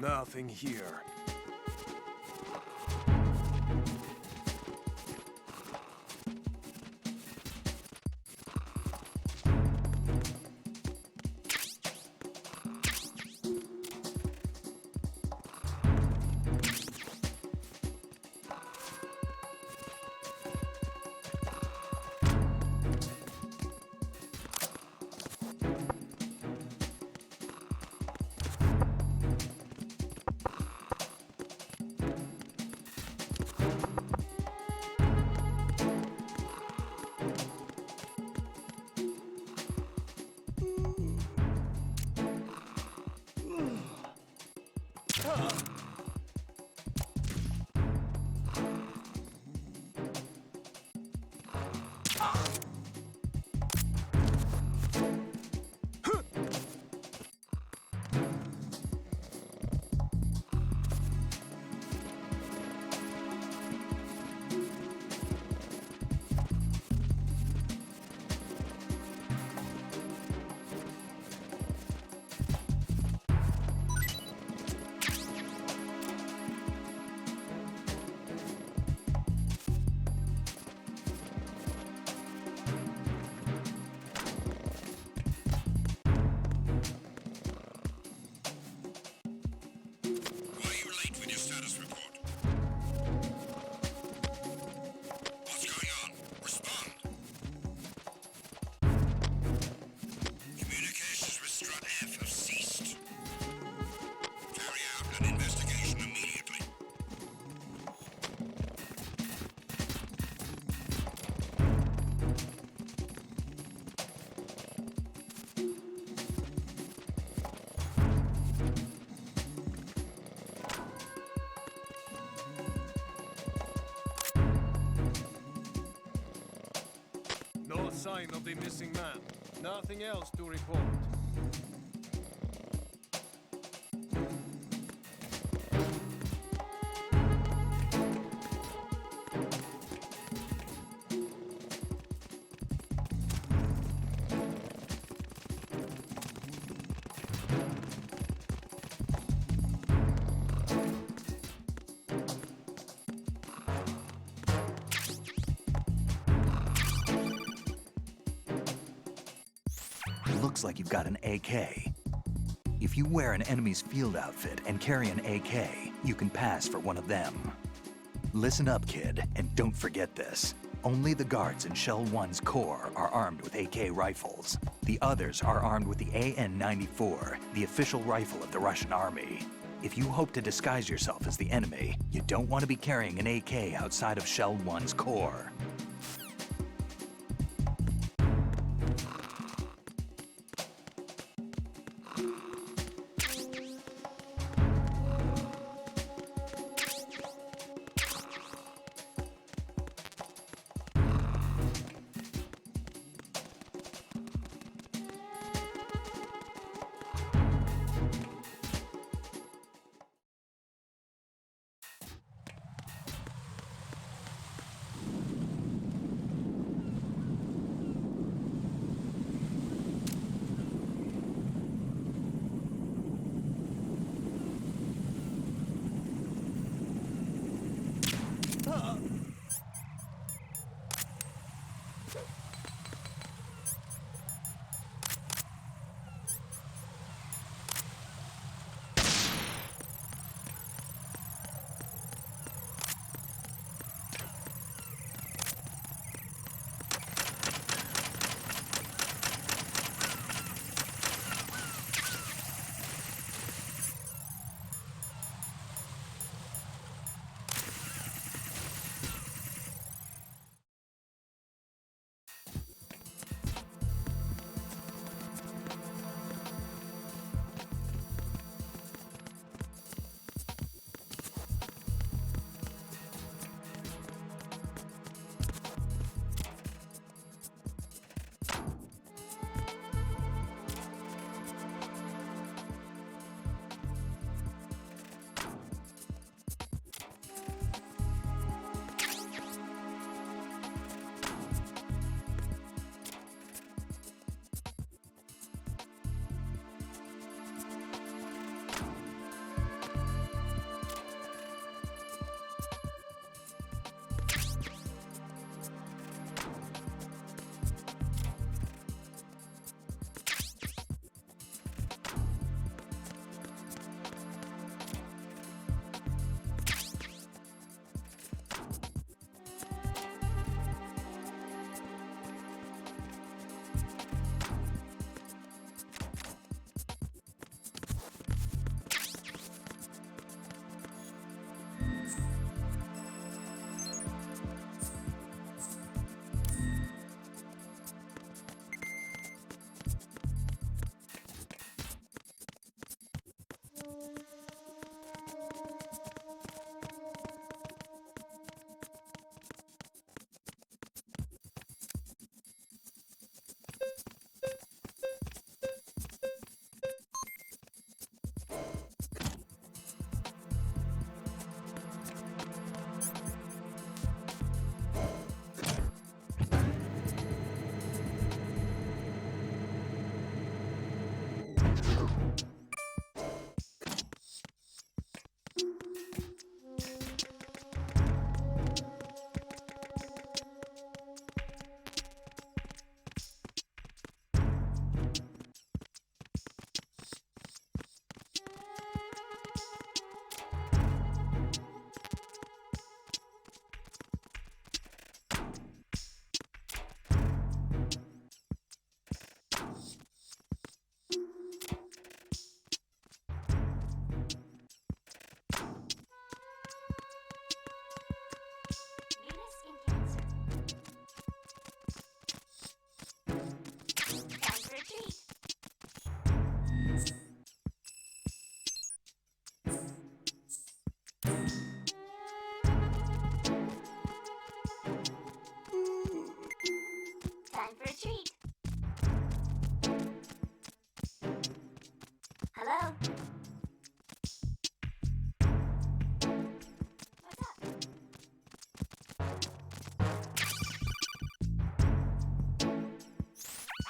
Nothing here. No sign of the missing man. Nothing else to report. Looks like you've got an AK. If you wear an enemy's field outfit and carry an AK, you can pass for one of them. Listen up, kid, and don't forget this. Only the guards in Shell 1's core are armed with AK rifles. The others are armed with the AN-94, the official rifle of the Russian army. If you hope to disguise yourself as the enemy, you don't want to be carrying an AK outside of Shell 1's core.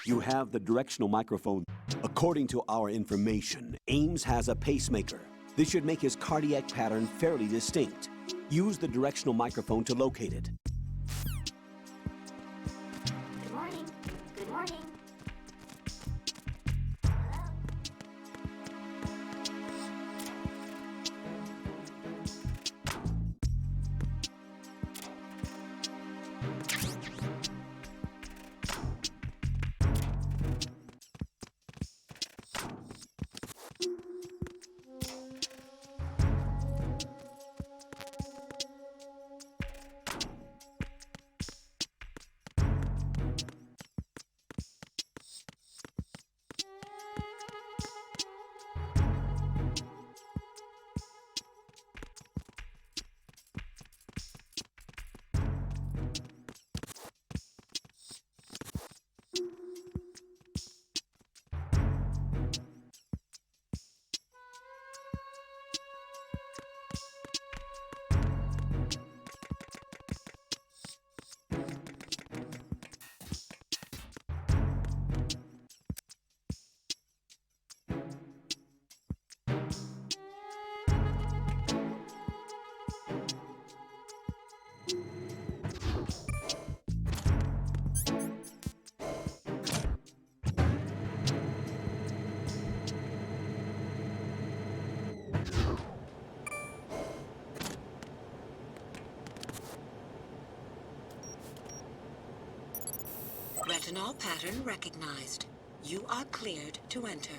You have the directional microphone. According to our information, Ames has a pacemaker. This should make his cardiac pattern fairly distinct. Use the directional microphone to locate it. Good morning. Good morning. Retinol pattern recognized. You are cleared to enter.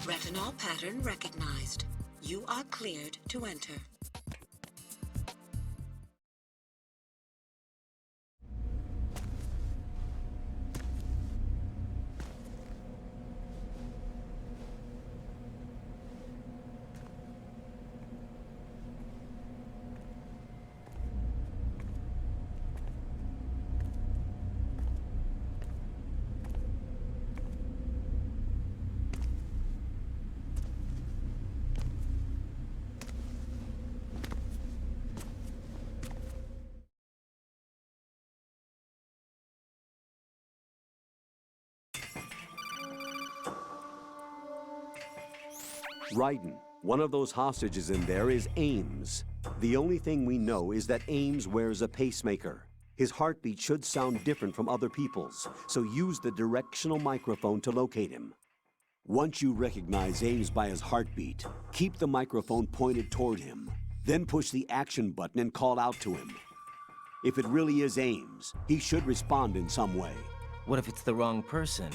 Retinol pattern recognized. You are cleared to enter. Raiden, one of those hostages in there is Ames. The only thing we know is that Ames wears a pacemaker. His heartbeat should sound different from other people's, so use the directional microphone to locate him. Once you recognize Ames by his heartbeat, keep the microphone pointed toward him. Then push the action button and call out to him. If it really is Ames, he should respond in some way. What if it's the wrong person?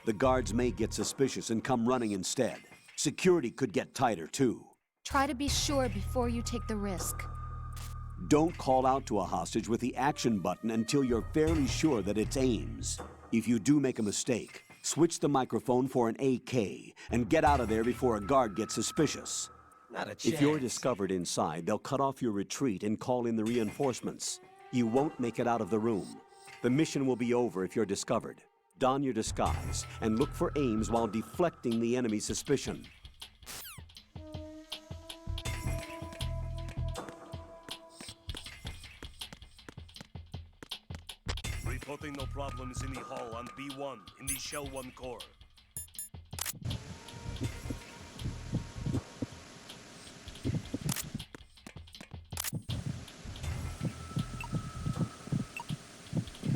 The guards may get suspicious and come running instead. Security could get tighter, too. Try to be sure before you take the risk. Don't call out to a hostage with the action button until you're fairly sure that it's Ames. If you do make a mistake, switch the microphone for an AK and get out of there before a guard gets suspicious. Not a chance. If you're discovered inside, they'll cut off your retreat and call in the reinforcements. You won't make it out of the room. The mission will be over if you're discovered. Don your disguise and look for Ames while deflecting the enemy's suspicion. Reporting no problems in the hall on B1 in the Shell 1 core.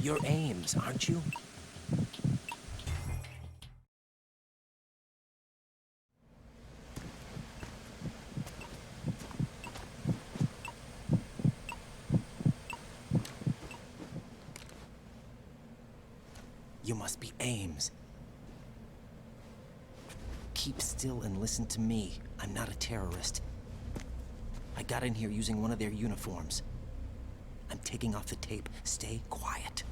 You're Ames, aren't you? must be Ames. Keep still and listen to me. I'm not a terrorist. I got in here using one of their uniforms. I'm taking off the tape. Stay quiet.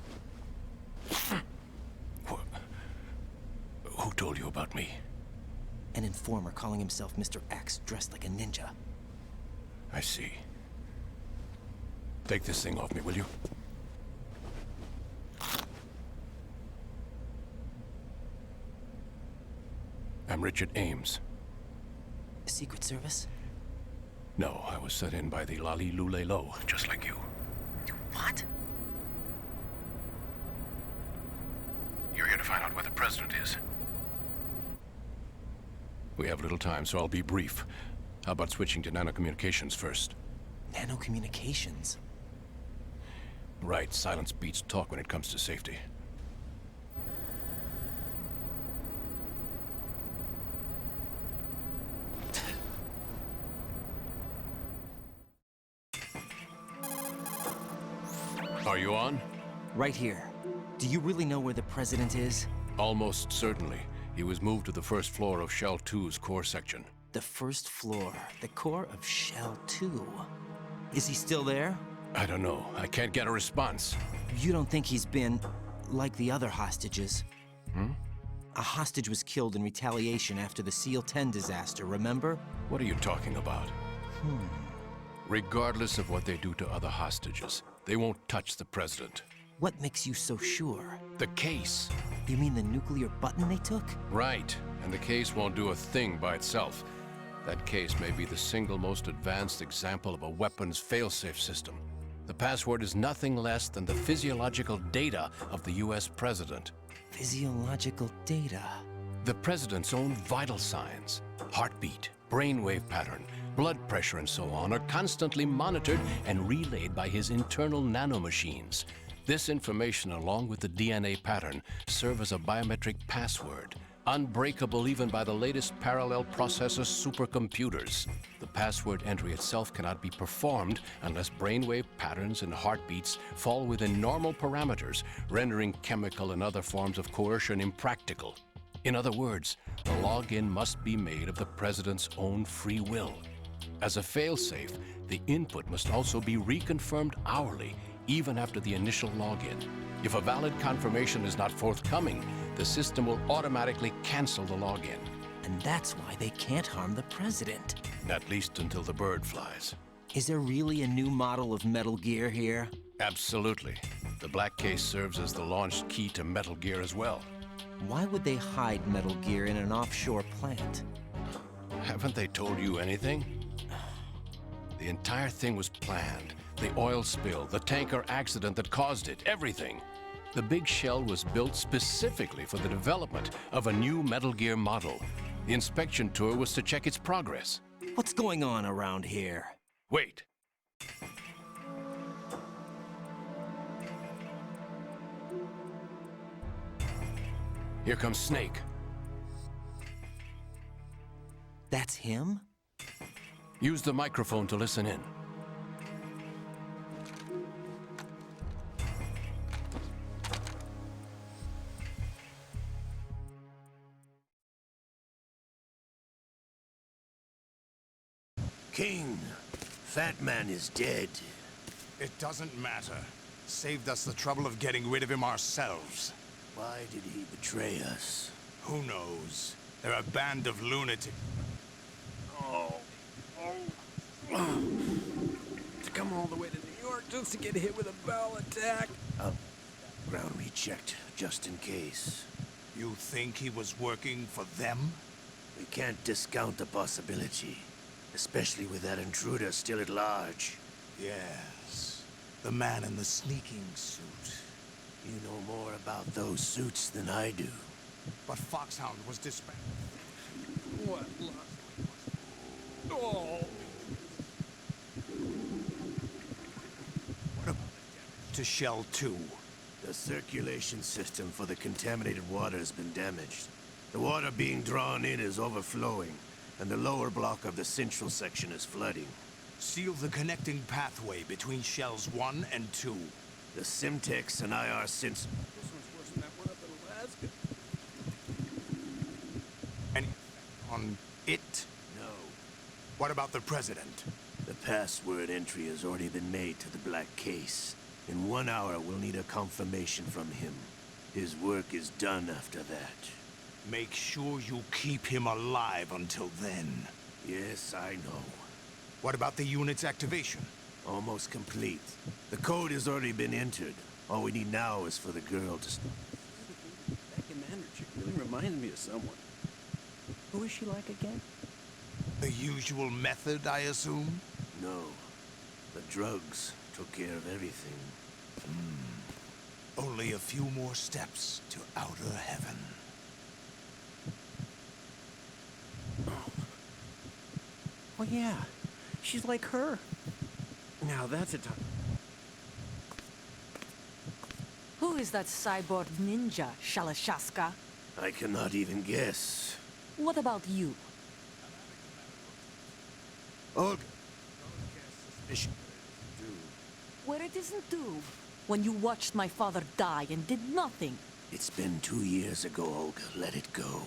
Who told you about me? An informer calling himself Mr. X, dressed like a ninja. I see. Take this thing off me, will you? I'm Richard Ames. Secret Service? No, I was set in by the Lali Lule Lo, just like you. What? You're here to find out where the president is. We have little time, so I'll be brief. How about switching to nanocommunications first? Nanocommunications? Right, silence beats talk when it comes to safety. Are you on? Right here. Do you really know where the president is? Almost certainly. He was moved to the first floor of Shell 2's core section. The first floor. The core of Shell 2. Is he still there? I don't know. I can't get a response. You don't think he's been like the other hostages? A hostage was killed in retaliation after the SEAL 10 disaster, remember? What are you talking about? Regardless of what they do to other hostages, they won't touch the president. What makes you so sure? The case. You mean the nuclear button they took? Right. And the case won't do a thing by itself. That case may be the single most advanced example of a weapons failsafe system. The password is nothing less than the physiological data of the US president. Physiological data. The president's own vital signs, heartbeat, brainwave pattern, blood pressure, and so on, are constantly monitored and relayed by his internal nanomachines. This information, along with the DNA pattern, serve as a biometric password, unbreakable even by the latest parallel processor supercomputers. The password entry itself cannot be performed unless brainwave patterns and heartbeats fall within normal parameters, rendering chemical and other forms of coercion impractical. In other words, the login must be made of the president's own free will. As a failsafe, the input must also be reconfirmed hourly, even after the initial login. If a valid confirmation is not forthcoming, the system will automatically cancel the login. And that's why they can't harm the president. At least until the bird flies. Is there really a new model of Metal Gear here? Absolutely. The black case serves as the launch key to Metal Gear as well. Why would they hide Metal Gear in an offshore plant? Haven't they told you anything? The entire thing was planned. The oil spill, the tanker accident that caused it, everything. The big shell was built specifically for the development of a new Metal Gear model. The inspection tour was to check its progress. What's going on around here? Wait. Here comes Snake. That's him? Use the microphone to listen in. King, Fat Man is dead. It doesn't matter. Saved us the trouble of getting rid of him ourselves. Why did he betray us? Who knows? They're a band of lunatics. To come all the way to New York just to get hit with a bowel attack. Ground rechecked, just in case. You think he was working for them? We can't discount the possibility. Especially with that intruder still at large. Yes. The man in the sneaking suit. You know more about those suits than I do. But Foxhound was dispatched. What? Oh. What about to Shell 2? The circulation system for the contaminated water has been damaged. The water being drawn in is overflowing, and the lower block of the central section is flooding. Seal the connecting pathway between Shells 1 and 2. The Simtex and IR Sins... This one's worse than that one up in Alaska. On it? No. What about the president? The password entry has already been made to the black case. In 1 hour, we'll need a confirmation from him. His work is done after that. Make sure you keep him alive until then. Yes, I know. What about the unit's activation? Almost complete. The code has already been entered. All we need now is for the girl to... That commander chick really reminds me of someone. Who is she like again? The usual method, I assume? No. The drugs took care of everything. Only a few more steps to outer heaven. Oh yeah, she's like her. Now that's a time. Who is that cyborg ninja, Shalashaska? I cannot even guess. What about you? Olga. Where it isn't due. When you watched my father die and did nothing. It's been 2 years ago, Olga. Let it go.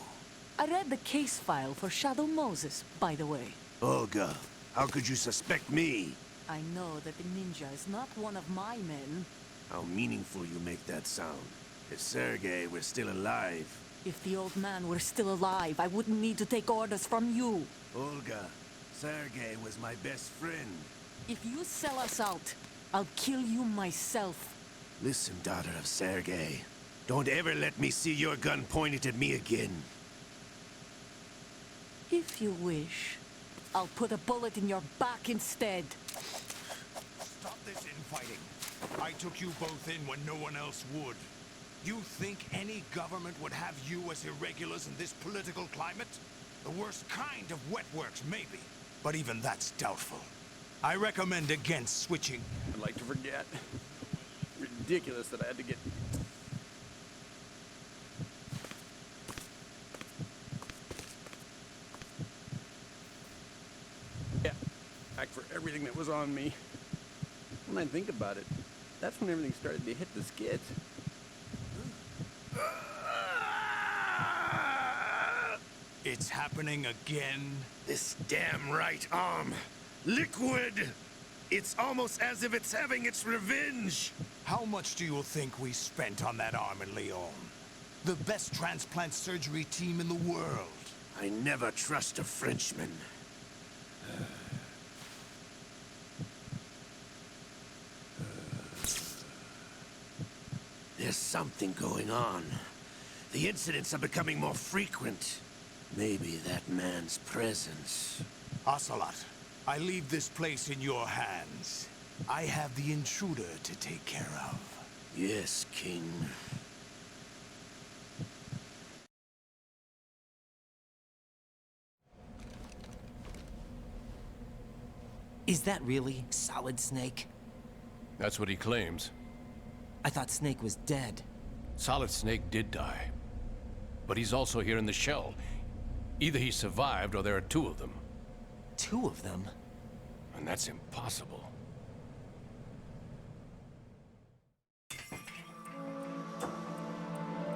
I read the case file for Shadow Moses, by the way. Olga, how could you suspect me? I know that the ninja is not one of my men. How meaningful you make that sound. If Sergei were still alive... If the old man were still alive, I wouldn't need to take orders from you. Olga, Sergei was my best friend. If you sell us out, I'll kill you myself. Listen, daughter of Sergei. Don't ever let me see your gun pointed at me again. If you wish, I'll put a bullet in your back instead. Stop this infighting. I took you both in when no one else would. You think any government would have you as irregulars in this political climate? The worst kind of wet works, maybe. But even that's doubtful. I recommend against switching. I'd like to forget. Ridiculous that I had to get... Yeah, back for everything that was on me. When I think about it, that's when everything started to hit the skids. It's happening again? This damn right arm. Liquid! It's almost as if it's having its revenge. How much do you think we spent on that arm in Lyon? The best transplant surgery team in the world. I never trust a Frenchman. There's something going on. The incidents are becoming more frequent. Maybe that man's presence. Ocelot, I leave this place in your hands. I have the intruder to take care of. Yes, King. Is that really Solid Snake? That's what he claims. I thought Snake was dead. Solid Snake did die. But he's also here in the shell. Either he survived or there are two of them. Two of them? And that's impossible.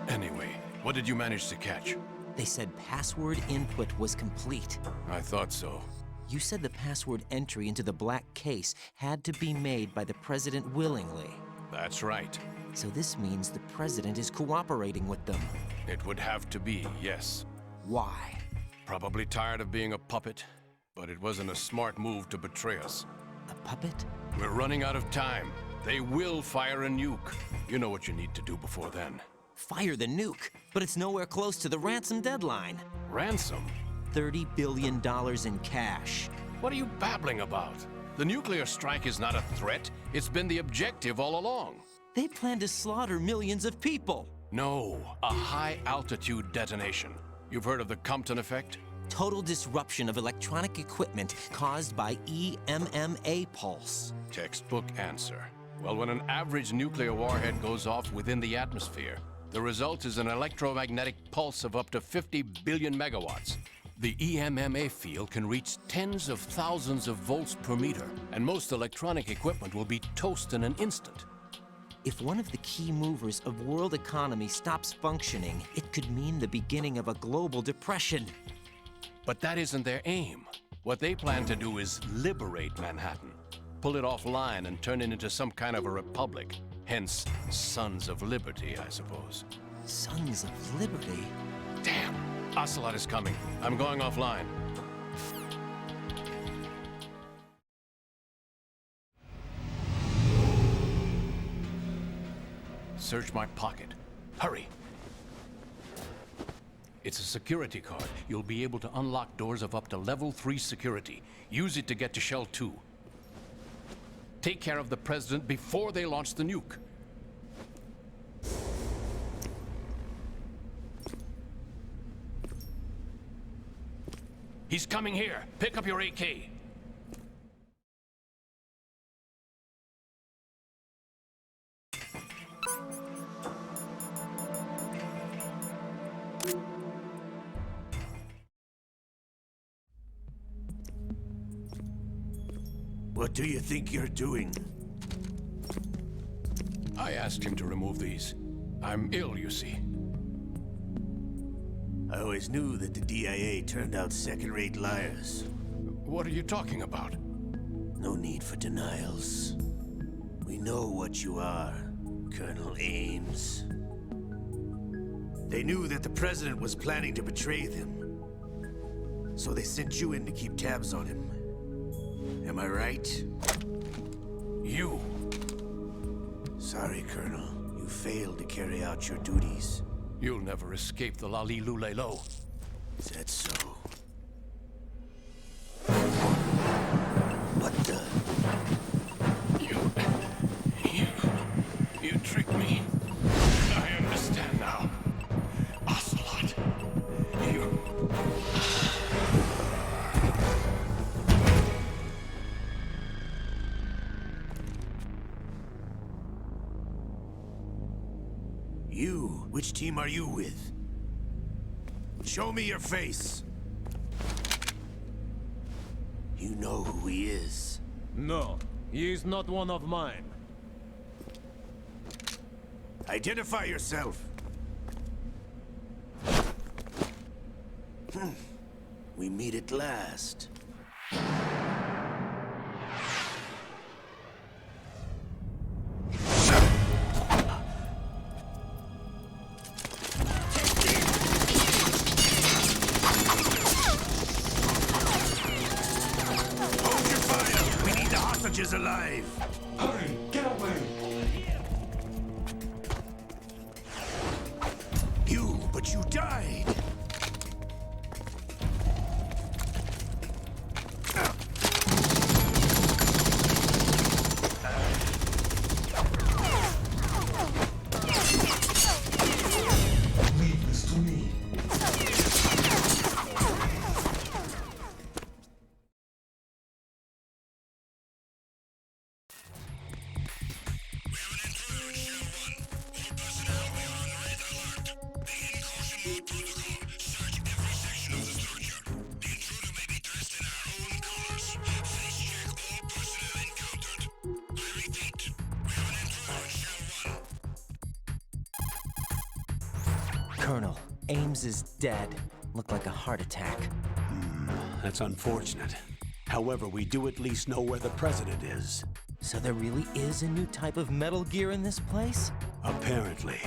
Anyway, what did you manage to catch? They said password input was complete. I thought so. You said the password entry into the black case had to be made by the president willingly. That's right. So this means the president is cooperating with them. It would have to be, yes. Why? Probably tired of being a puppet, but it wasn't a smart move to betray us. A puppet? We're running out of time. They will fire a nuke. You know what you need to do before then. Fire the nuke, but it's nowhere close to the ransom deadline. Ransom? $30 billion in cash. What are you babbling about? The nuclear strike is not a threat. It's been the objective all along. They plan to slaughter millions of people. No, a high-altitude detonation. You've heard of the Compton effect? Total disruption of electronic equipment caused by EMMA pulse. Textbook answer. Well, when an average nuclear warhead goes off within the atmosphere, the result is an electromagnetic pulse of up to 50 billion megawatts. The EMMA field can reach tens of thousands of volts per meter, and most electronic equipment will be toast in an instant. If one of the key movers of world economy stops functioning, it could mean the beginning of a global depression. But that isn't their aim. What they plan to do is liberate Manhattan. Pull it offline and turn it into some kind of a republic. Hence, Sons of Liberty, I suppose. Sons of Liberty? Damn! Ocelot is coming. I'm going offline. Search my pocket. Hurry! It's a security card. You'll be able to unlock doors of up to level 3 security. Use it to get to Shell 2. Take care of the President before they launch the nuke. He's coming here. Pick up your AK. What do you think you're doing? I asked him to remove these. I'm ill, you see. I always knew that the DIA turned out second-rate liars. What are you talking about? No need for denials. We know what you are, Colonel Ames. They knew that the President was planning to betray them. So they sent you in to keep tabs on him. Am I right? You! Sorry, Colonel. You failed to carry out your duties. You'll never escape the Lali Lulelo. Is that so? What the? You tricked me. I understand now. Ocelot, you... You? Which team are you with? Show me your face. You know who he is. No, he is not one of mine. Identify yourself. We meet at last. Is alive. Hurry, get away! But you died. Leave this to me. Colonel, Ames is dead. Looked like a heart attack. That's unfortunate. However, we do at least know where the President is. So there really is a new type of Metal Gear in this place? Apparently.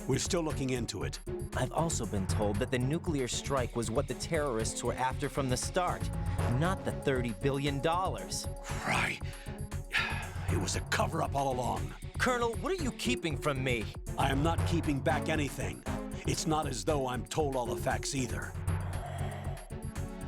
We're still looking into it. I've also been told that the nuclear strike was what the terrorists were after from the start, not the $30 billion. Right. It was a cover-up all along. Colonel, what are you keeping from me? I am not keeping back anything. It's not as though I'm told all the facts either.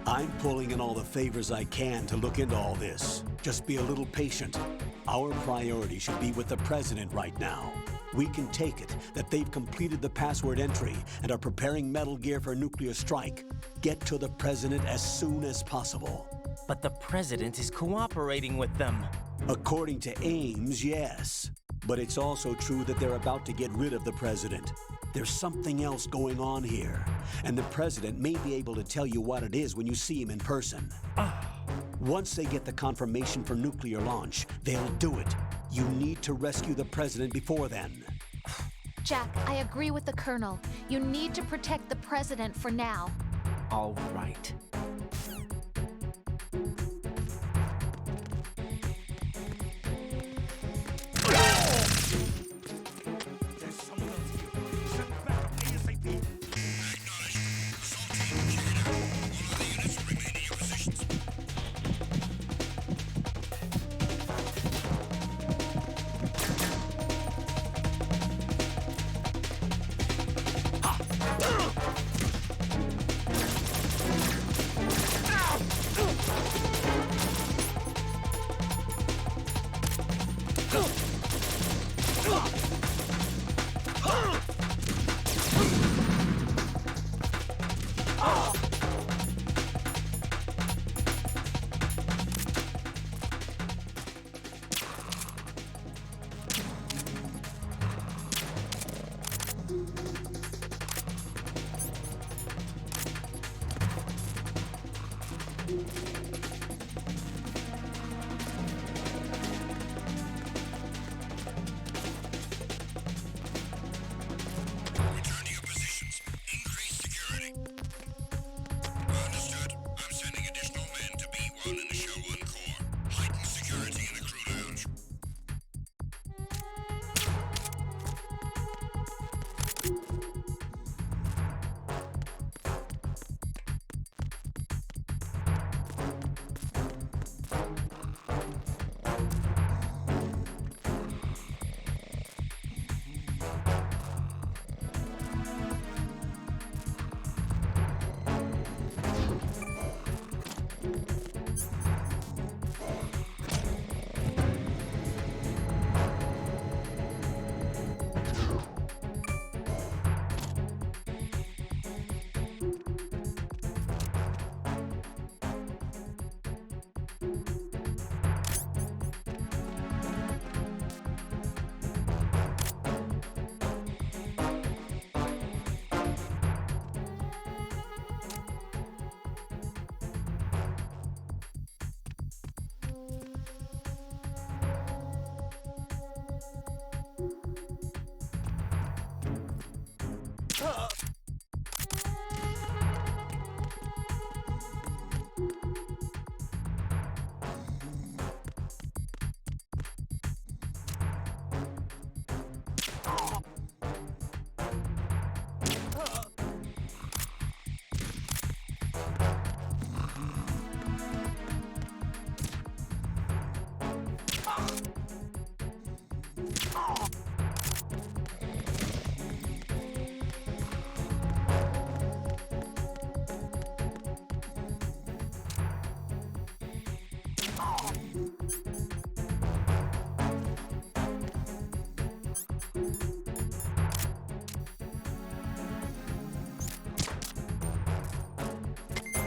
I'm pulling in all the favors I can to look into all this. Just be a little patient. Our priority should be with the President right now. We can take it that they've completed the password entry and are preparing Metal Gear for a nuclear strike. Get to the President as soon as possible. But the President is cooperating with them. According to Ames, yes. But it's also true that they're about to get rid of the President. There's something else going on here, and the President may be able to tell you what it is when you see him in person. Once they get the confirmation for nuclear launch, they'll do it. You need to rescue the President before then. Jack, I agree with the Colonel. You need to protect the President for now. All right. Return to your positions. Increase security. Understood. I'm sending additional men to B1 in the Shell 1 core. Heighten security in the crew lounge.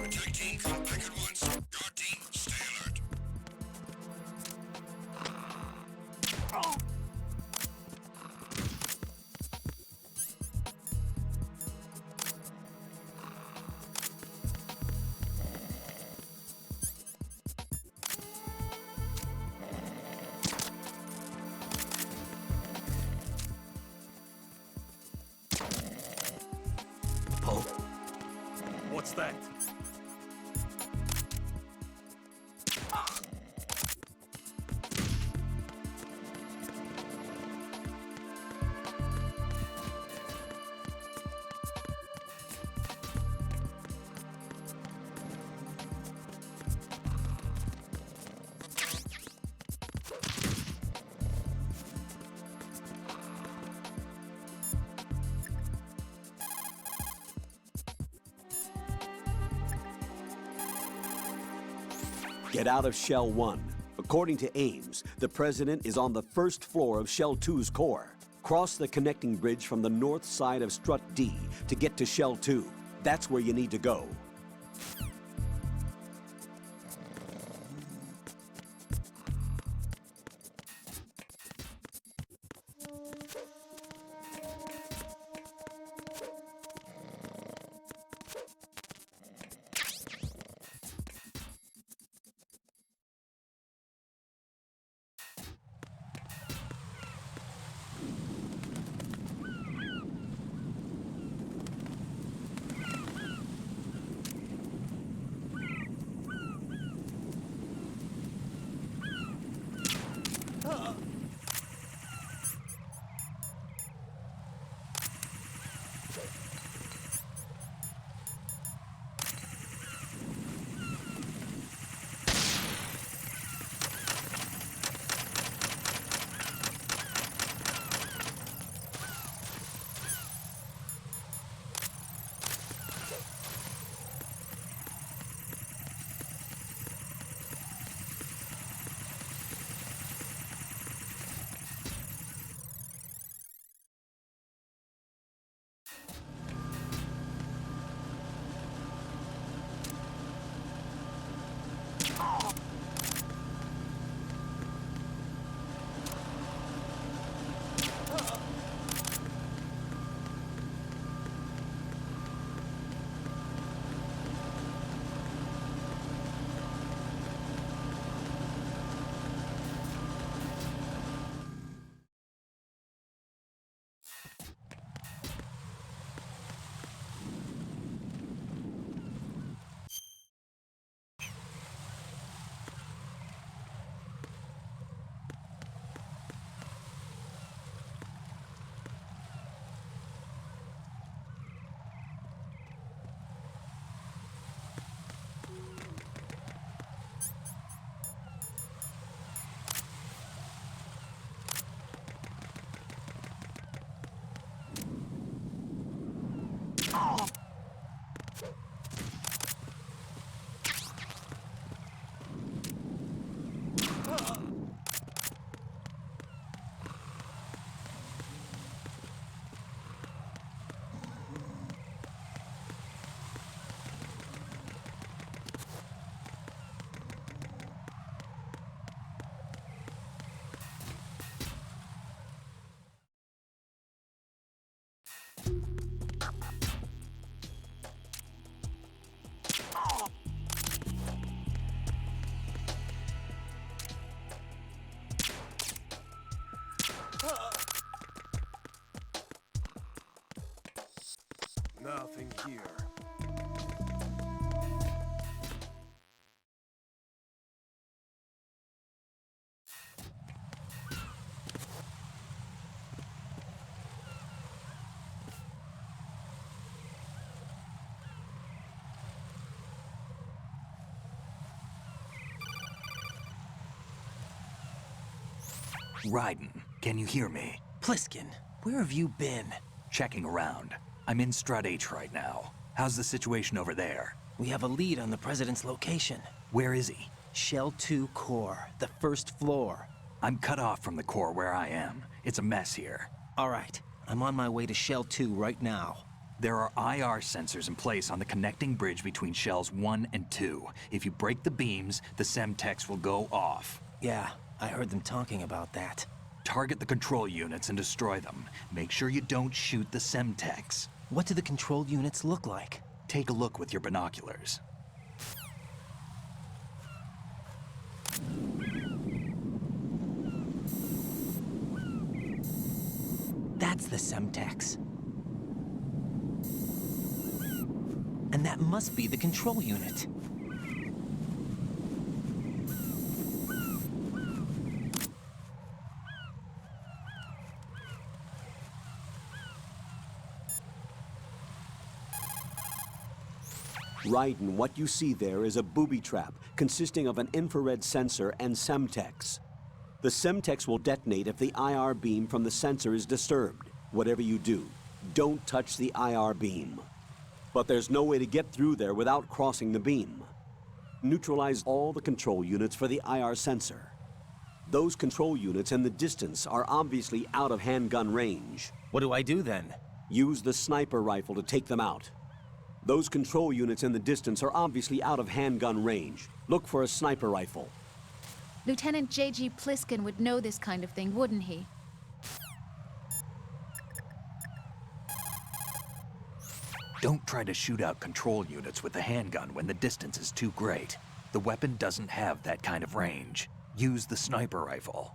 Attack team, come back at once. Guard team, stay alert. Poe? What's that? Get out of Shell 1. According to Ames, the President is on the first floor of Shell 2's core. Cross the connecting bridge from the north side of Strut D to get to Shell 2. That's where you need to go. Raiden, can you hear me? Pliskin, where have you been? Checking around. I'm in Strut H right now. How's the situation over there? We have a lead on the President's location. Where is he? Shell 2 core, the first floor. I'm cut off from the core where I am. It's a mess here. All right, I'm on my way to Shell 2 right now. There are IR sensors in place on the connecting bridge between Shells 1 and 2. If you break the beams, the Semtex will go off. Yeah, I heard them talking about that. Target the control units and destroy them. Make sure you don't shoot the Semtex. What do the control units look like? Take a look with your binoculars. That's the Semtex. And that must be the control unit. Raiden, what you see there is a booby trap consisting of an infrared sensor and Semtex. The Semtex will detonate if the IR beam from the sensor is disturbed. Whatever you do, don't touch the IR beam. But there's no way to get through there without crossing the beam. Neutralize all the control units for the IR sensor. Those control units in the distance are obviously out of handgun range. What do I do then? Use the sniper rifle to take them out. Those control units in the distance are obviously out of handgun range. Look for a sniper rifle. Lieutenant J.G. Pliskin would know this kind of thing, wouldn't he? Don't try to shoot out control units with the handgun when the distance is too great. The weapon doesn't have that kind of range. Use the sniper rifle.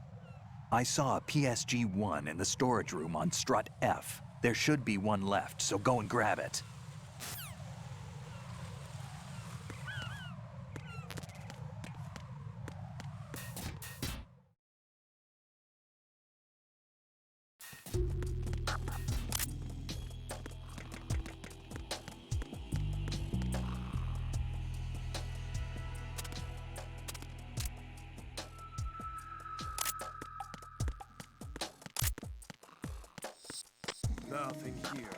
I saw a PSG-1 in the storage room on Strut F. There should be one left, so go and grab it. Nothing here.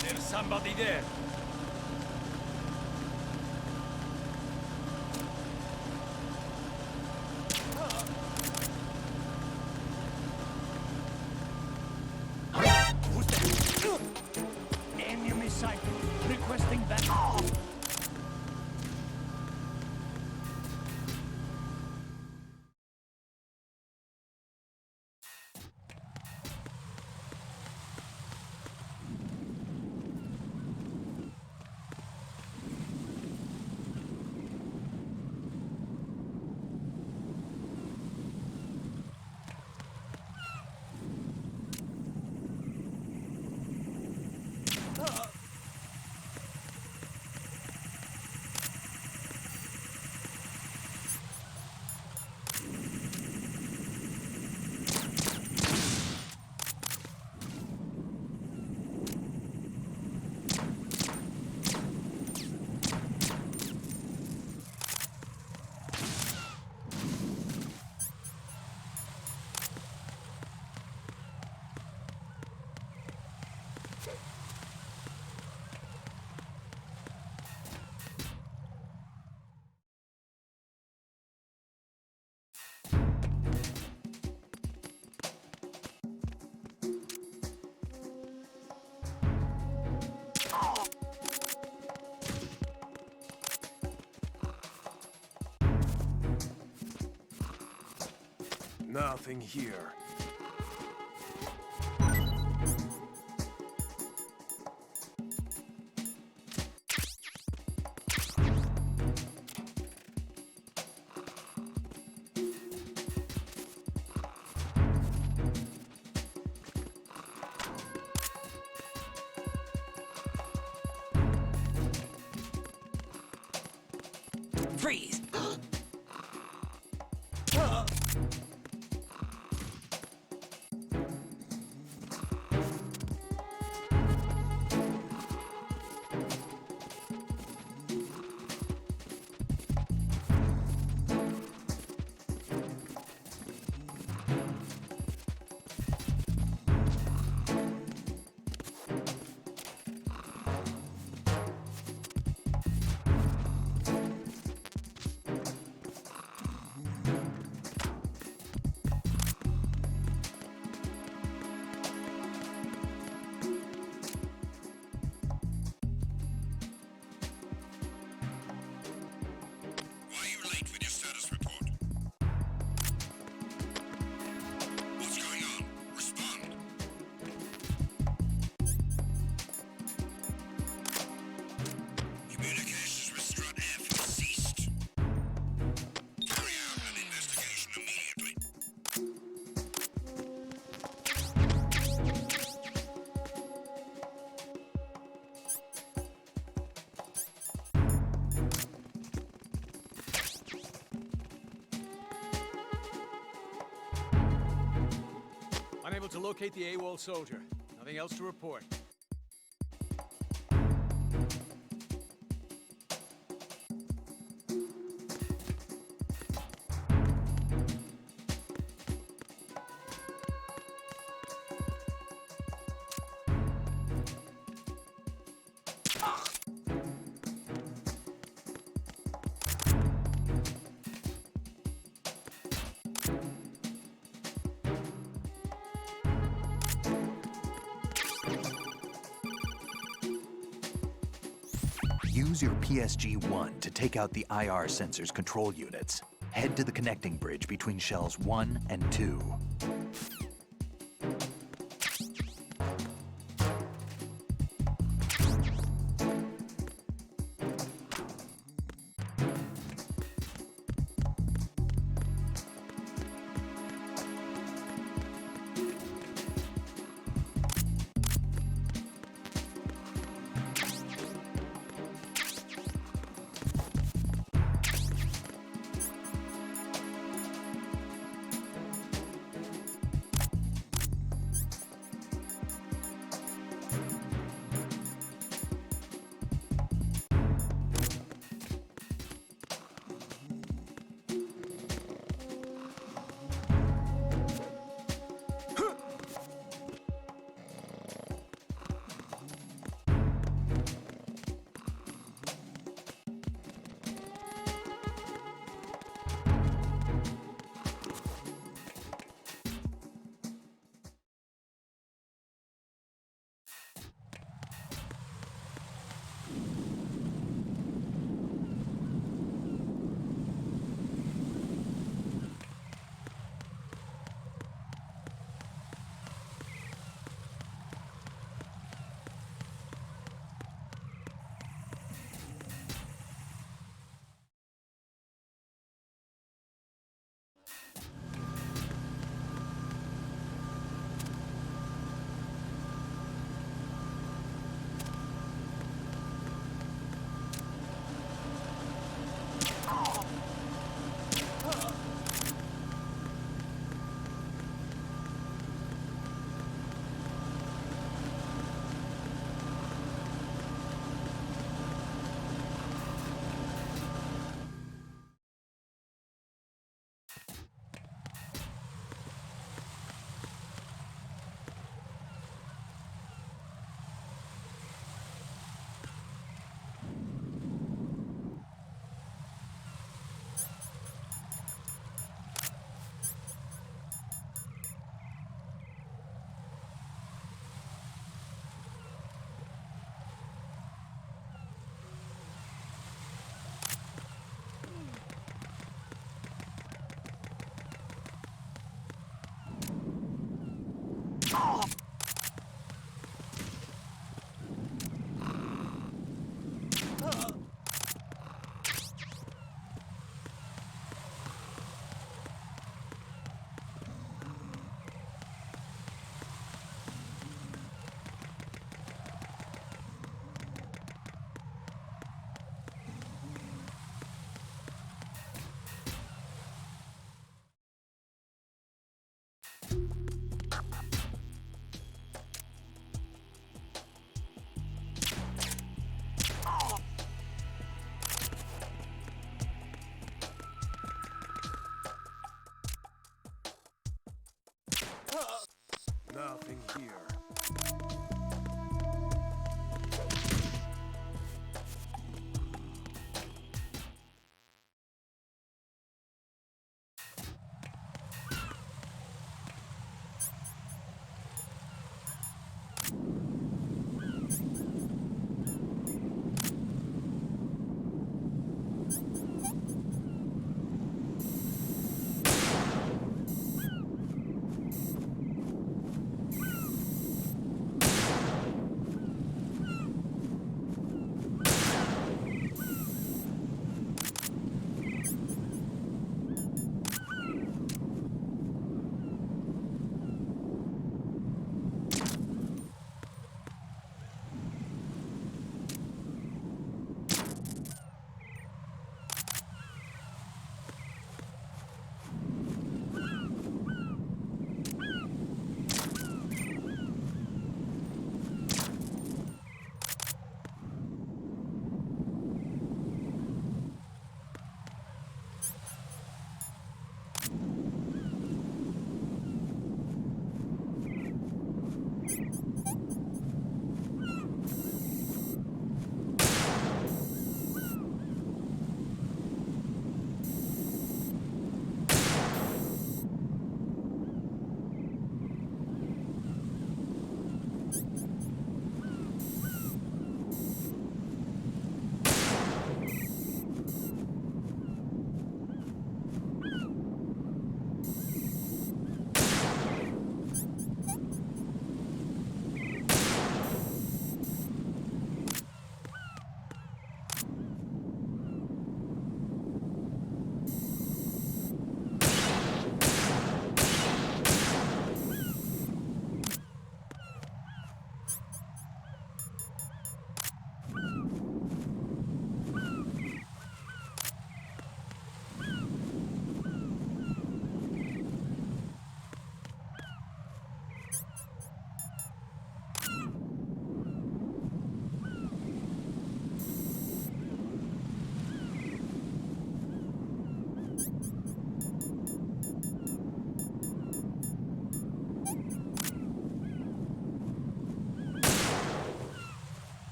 There's somebody there. Who's that? Enemy sighted. Requesting backup. Nothing here. Freeze! Unable to locate the AWOL soldier. Nothing else to report. Use your PSG-1 to take out the IR sensor's control units. Head to the connecting bridge between shells 1 and 2.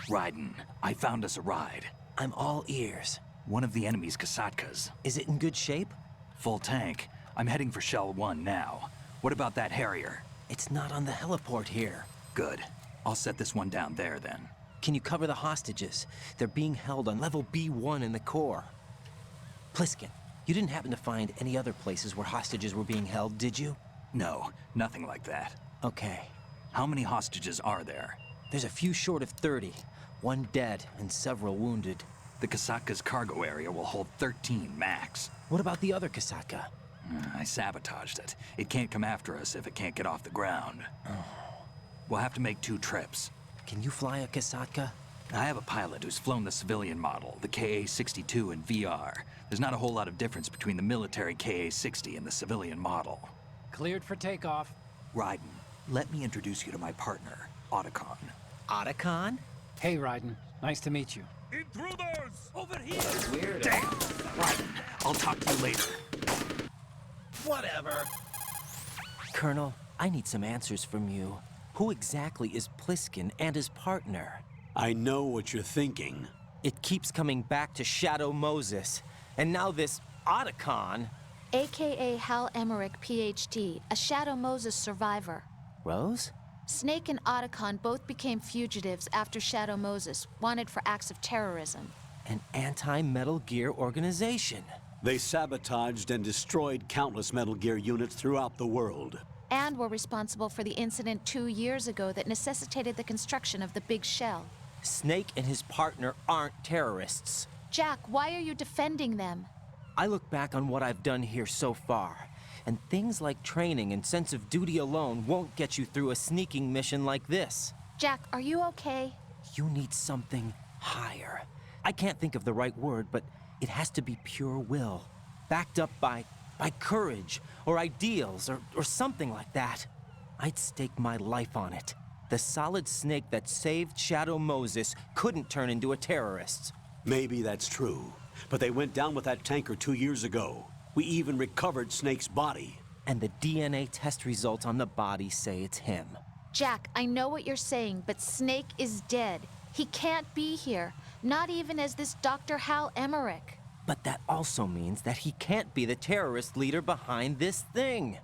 Raiden, I found us a ride. I'm all ears. One of the enemy's Kasatkas. Is it in good shape? Full tank. I'm heading for Shell 1 now. What about that Harrier? It's not on the heliport here. Good. I'll set this one down there then. Can you cover the hostages? They're being held on level B1 in the core. Pliskin, you didn't happen to find any other places where hostages were being held, did you? No, nothing like that. Okay. How many hostages are there? There's a few short of 30. One dead and several wounded. The Kasatka's cargo area will hold 13 max. What about the other Kasatka? I sabotaged it. It can't come after us if it can't get off the ground. We'll have to make 2 trips. Can you fly a Kasatka? I have a pilot who's flown the civilian model, the KA-62 in VR. There's not a whole lot of difference between the military KA-60 and the civilian model. Cleared for takeoff. Raiden, let me introduce you to my partner, Otacon. Otacon? Hey, Raiden. Nice to meet you. Intruders! Over here! Weird. Damn! Raiden, I'll talk to you later. Whatever. Colonel, I need some answers from you. Who exactly is Pliskin and his partner? I know what you're thinking. It keeps coming back to Shadow Moses. And now this Otacon. AKA Hal Emmerich, PhD, a Shadow Moses survivor. Rose? Snake and Otacon both became fugitives after Shadow Moses, wanted for acts of terrorism. An anti-Metal Gear organization. They sabotaged and destroyed countless Metal Gear units throughout the world. And were responsible for the incident 2 years ago that necessitated the construction of the Big Shell. Snake and his partner aren't terrorists. Jack, why are you defending them? I look back on what I've done here so far, and things like training and sense of duty alone won't get you through a sneaking mission like this. Jack, are you okay? You need something higher. I can't think of the right word, but it has to be pure will, backed up by courage, or ideals, or something like that. I'd stake my life on it. The solid Snake that saved Shadow Moses couldn't turn into a terrorist. Maybe that's true, but they went down with that tanker 2 years ago. We even recovered Snake's body. And the DNA test results on the body say it's him. Jack, I know what you're saying, but Snake is dead. He can't be here, not even as this Dr. Hal Emmerich. But that also means that he can't be the terrorist leader behind this thing.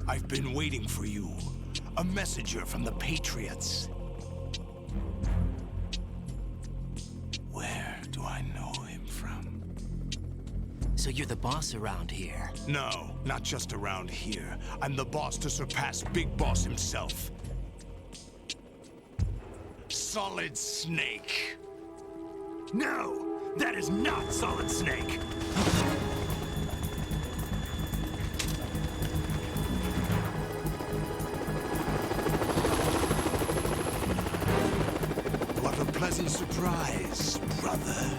I've been waiting for you. A messenger from the Patriots. Where do I know him from? So you're the boss around here? No, not just around here. I'm the boss to surpass Big Boss himself. Solid Snake. No! That is not Solid Snake! What a pleasant surprise, brother.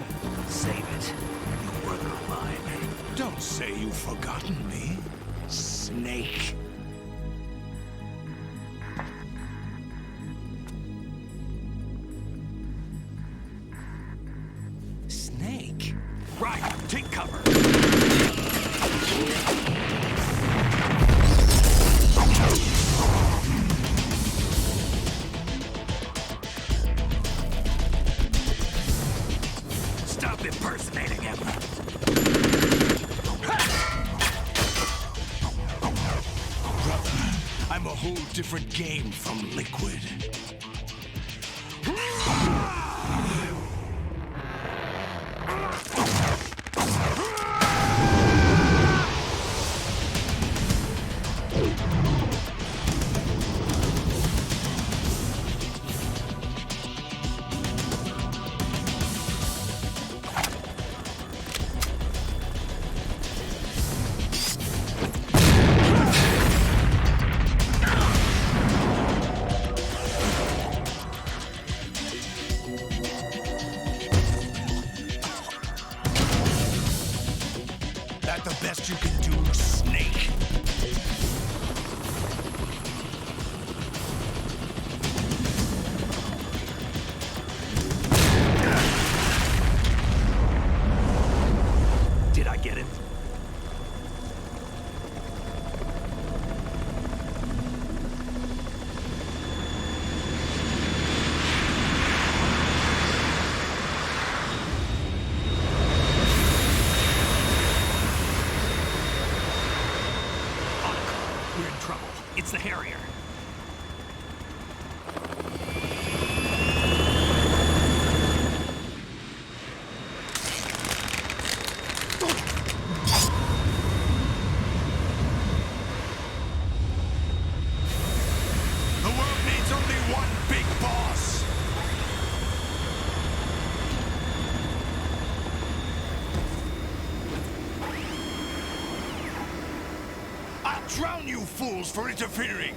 Save it. You brother of mine. Don't say you've forgotten me, Snake. Snake? Right, take cover. Stop impersonating him. Brother, I'm a whole different game from Liquid. what you can do, Snake. Did I get it? We're in trouble. It's the Harrier. The world needs only one big boss. I'll drown you fools for interfering.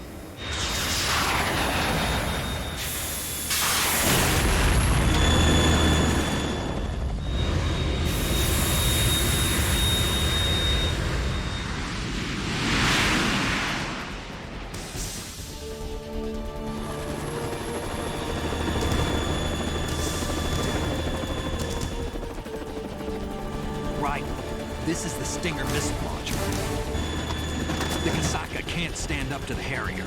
Right. This is the Stinger missile launcher. The Kasaka can't stand up to the Harrier.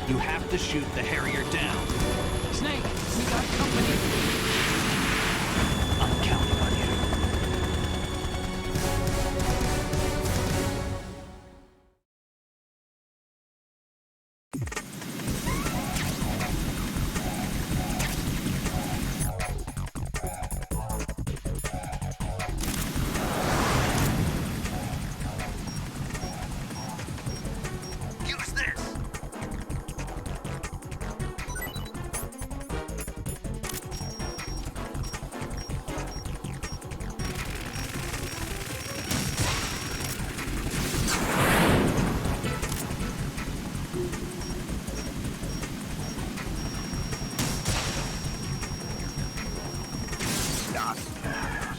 You have to shoot the Harrier down. Snake, we got company. I'm counting on you. Use this! Not bad.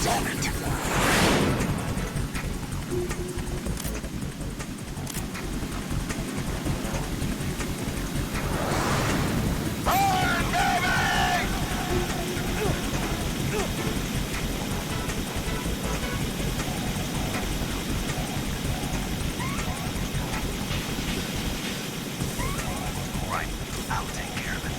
Damn it! Right, I'll take care of it.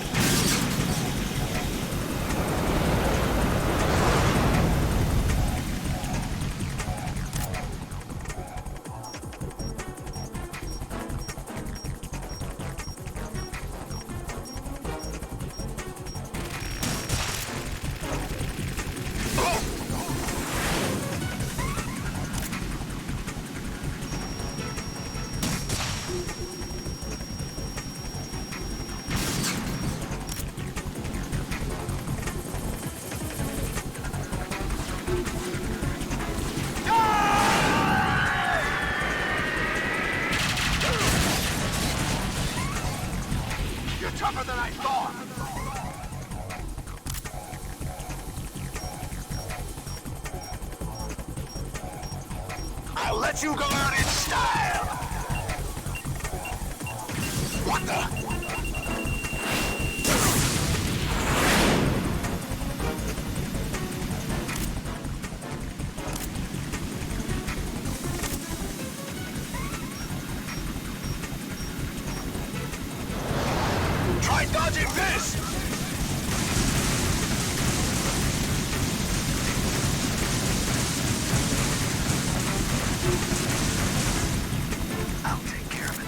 You're tougher than I thought. I'll let you go out in style. What the? Try dodging this! I'll take care of it.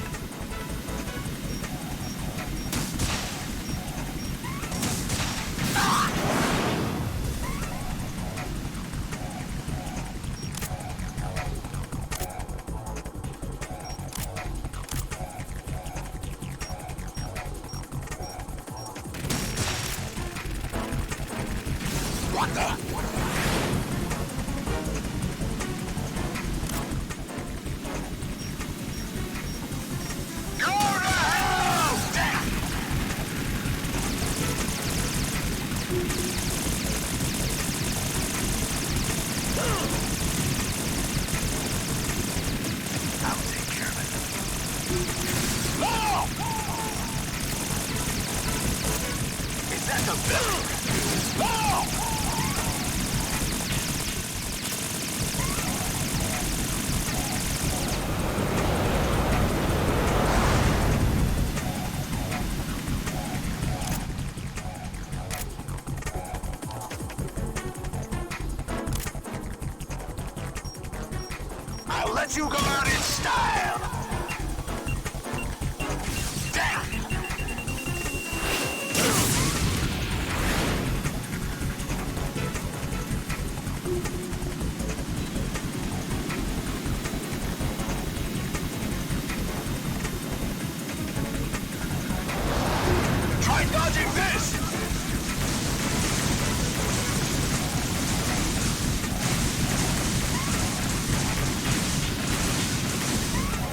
I'll let you go out in style! Damn! Try dodging this!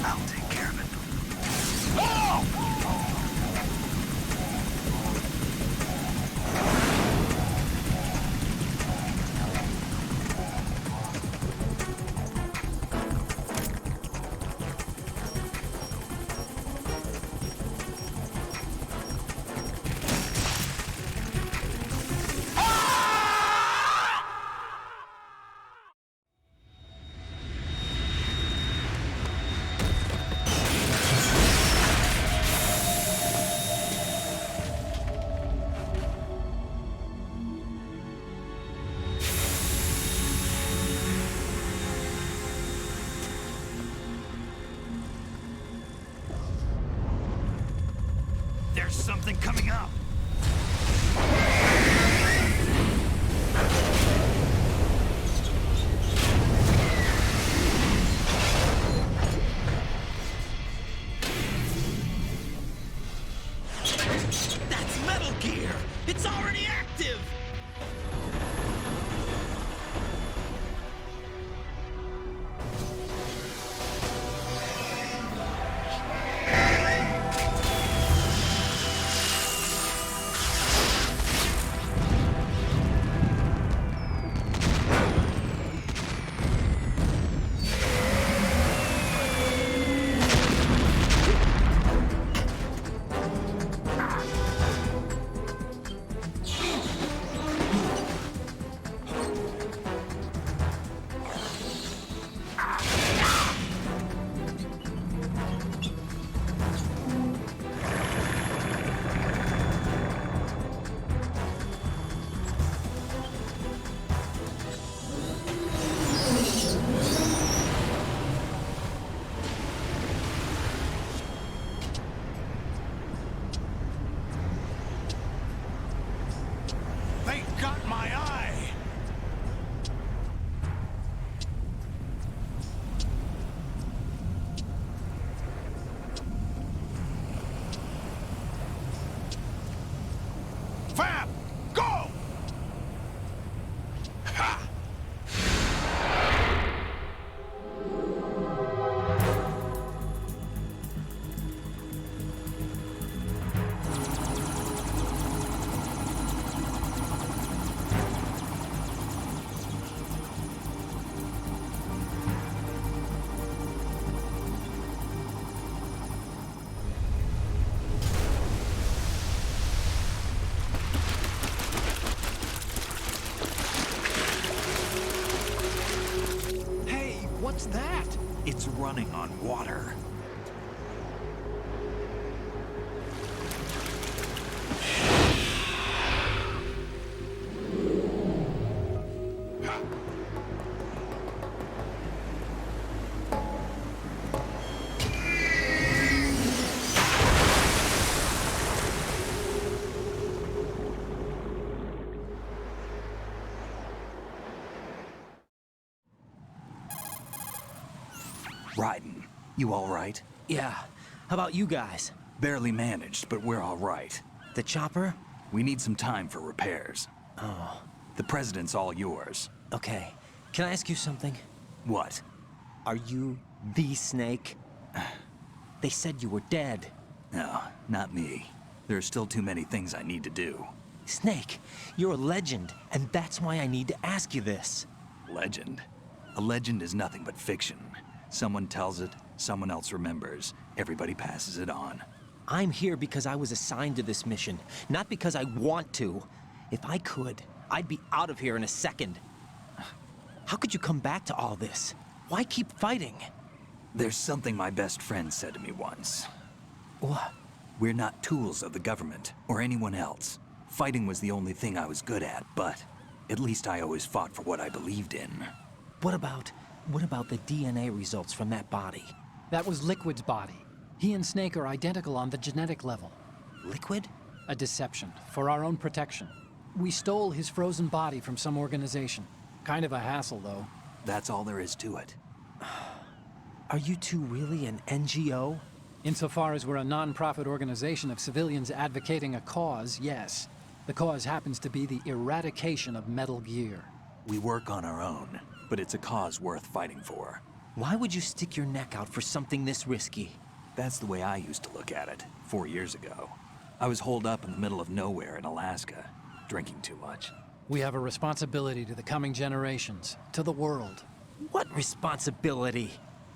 I'll take care of it. Oh! There's something coming up. That's Metal Gear! It's already active! They got my eye! Fab! Go! Ha! Hey, what's that? It's running on water. Raiden, you all right? Yeah. How about you guys? Barely managed, but we're all right. The chopper? We need some time for repairs. Oh. The president's all yours. Okay. Can I ask you something? What? Are you the Snake? They said you were dead. No, not me. There are still too many things I need to do. Snake, you're a legend, and that's why I need to ask you this. Legend? A legend is nothing but fiction. Someone tells it, someone else remembers. Everybody passes it on. I'm here because I was assigned to this mission, not because I want to. If I could, I'd be out of here in a second. How could you come back to all this? Why keep fighting? There's something my best friend said to me once. What? We're not tools of the government or anyone else. Fighting was the only thing I was good at, but at least I always fought for what I believed in. What about What about the DNA results from that body? That was Liquid's body. He and Snake are identical on the genetic level. Liquid? A deception, for our own protection. We stole his frozen body from some organization. Kind of a hassle, though. That's all there is to it. Are you two really an NGO? Insofar as we're a non-profit organization of civilians advocating a cause, yes. The cause happens to be the eradication of Metal Gear. We work on our own, but it's a cause worth fighting for. Why would you stick your neck out for something this risky? That's the way I used to look at it, 4 years ago. I was holed up in the middle of nowhere in Alaska, drinking too much. We have a responsibility to the coming generations, to the world. What responsibility?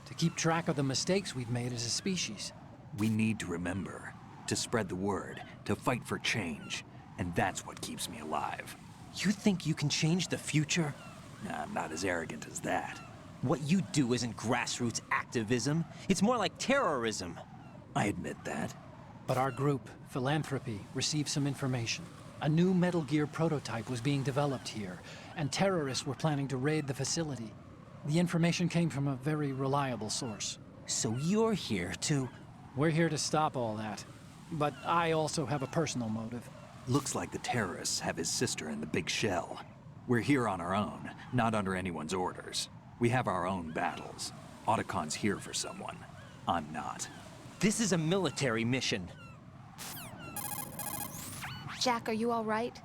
To keep track of the mistakes we've made as a species. We need to remember, to spread the word, to fight for change, and that's what keeps me alive. You think you can change the future? Nah, I'm not as arrogant as that. What you do isn't grassroots activism. It's more like terrorism. I admit that. But our group, Philanthropy, received some information. A new Metal Gear prototype was being developed here, and terrorists were planning to raid the facility. The information came from a very reliable source. So you're here to... We're here to stop all that. But I also have a personal motive. Looks like the terrorists have his sister in the big shell. We're here on our own, not under anyone's orders. We have our own battles. Otacon's here for someone. I'm not. This is a military mission. Jack, are you all right?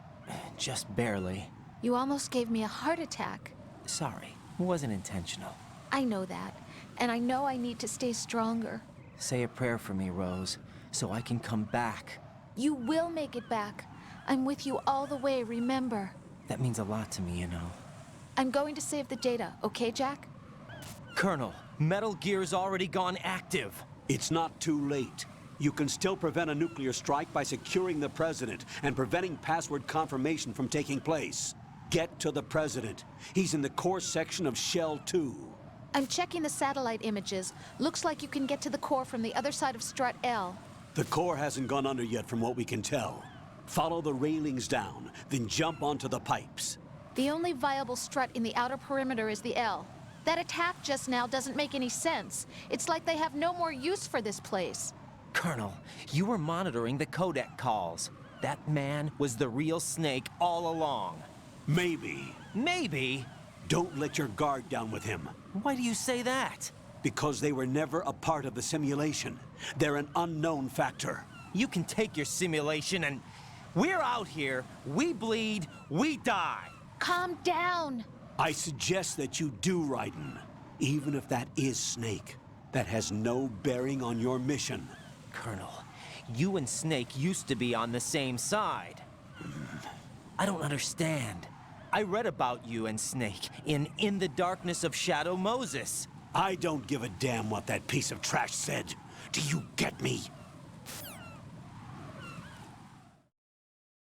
Just barely. You almost gave me a heart attack. Sorry, it wasn't intentional. I know that, and I know I need to stay stronger. Say a prayer for me, Rose, so I can come back. You will make it back. I'm with you all the way, remember? That means a lot to me, you know. I'm going to save the data, okay, Jack? Colonel, Metal Gear's already gone active. It's not too late. You can still prevent a nuclear strike by securing the President and preventing password confirmation from taking place. Get to the President. He's in the core section of Shell 2. I'm checking the satellite images. Looks like you can get to the core from the other side of Strut L. The core hasn't gone under yet from what we can tell. Follow the railings down, then jump onto the pipes. The only viable strut in the outer perimeter is the L. That attack just now doesn't make any sense. It's like they have no more use for this place. Colonel, you were monitoring the codec calls. That man was the real Snake all along. Maybe. Maybe? Don't let your guard down with him. Why do you say that? Because they were never a part of the simulation. They're an unknown factor. You can take your simulation and... We're out here, we bleed, we die. Calm down. I suggest that you do, Raiden. Even if that is Snake. That has no bearing on your mission. Colonel, you and Snake used to be on the same side. I don't understand. I read about you and Snake in the Darkness of Shadow Moses. I don't give a damn what that piece of trash said. Do you get me?